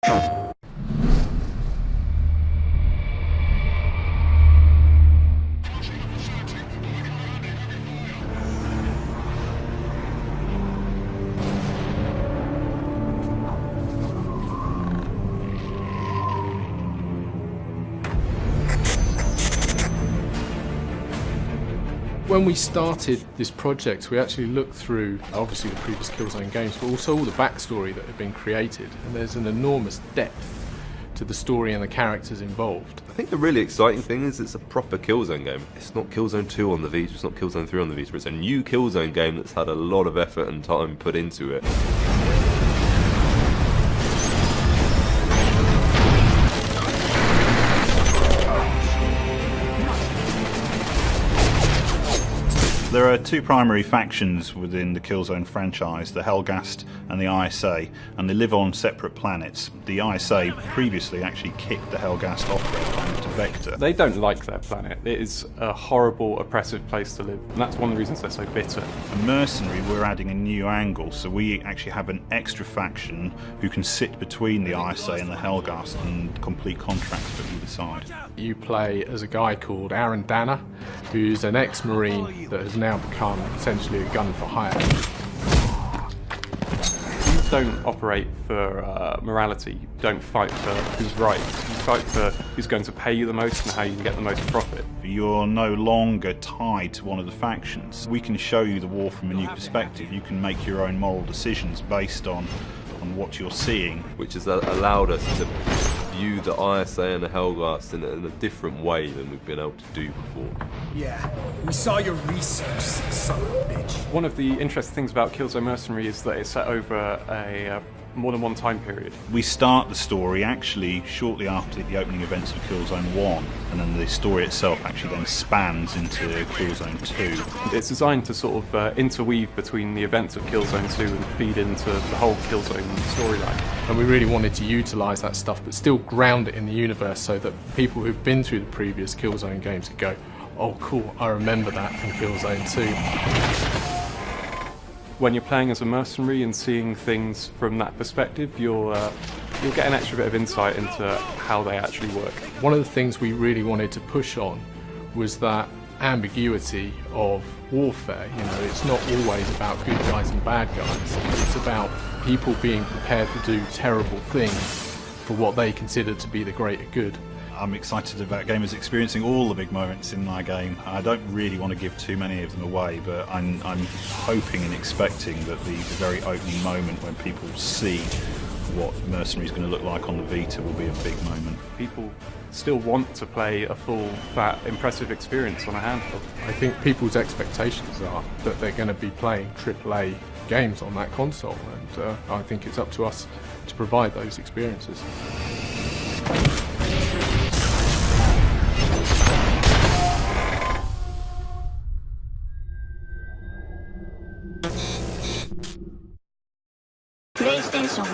When we started this project, we actually looked through, obviously, the previous Killzone games, but also all the backstory that had been created, and there's an enormous depth to the story and the characters involved. I think the really exciting thing is it's a proper Killzone game. It's not Killzone 2 on the Vita, it's not Killzone 3 on the Vita, it's a new Killzone game that's had a lot of effort and time put into it. There are two primary factions within the Killzone franchise, the Helghast and the ISA, and they live on separate planets. The ISA previously actually kicked the Helghast off their planet to Vector. They don't like their planet. It is a horrible, oppressive place to live, and that's one of the reasons they're so bitter. For Mercenary, we're adding a new angle, so we actually have an extra faction who can sit between the ISA and the Helghast and complete contracts for either side. You play as a guy called Aaron Danner, who's an ex-Marine that has now become essentially a gun for hire. You don't operate for morality, you don't fight for who's right, you fight for who's going to pay you the most and how you can get the most profit. You're no longer tied to one of the factions. We can show you the war from a new perspective. You can make your own moral decisions based on what you're seeing. Which has allowed us to view the ISA and the Helghast in a different way than we've been able to do before. Yeah, we saw your research, son of a bitch. One of the interesting things about Killzone Mercenary is that it's set over a more than one time period. We start the story actually shortly after the opening events of Killzone 1, and then the story itself actually then spans into Killzone 2. It's designed to sort of interweave between the events of Killzone 2 and feed into the whole Killzone storyline. And we really wanted to utilise that stuff, but still ground it in the universe so that people who've been through the previous Killzone games could go, oh cool, I remember that from Killzone 2. When you're playing as a mercenary and seeing things from that perspective, you'll get an extra bit of insight into how they actually work. One of the things we really wanted to push on was that ambiguity of warfare. You know, it's not always about good guys and bad guys. It's about people being prepared to do terrible things for what they consider to be the greater good. I'm excited about gamers experiencing all the big moments in my game. I don't really want to give too many of them away, but I'm hoping and expecting that the very opening moment when people see what Mercenary is going to look like on the Vita will be a big moment. People still want to play a full, fat, impressive experience on a handheld. I think people's expectations are that they're going to be playing AAA games on that console, and I think it's up to us to provide those experiences. PlayStation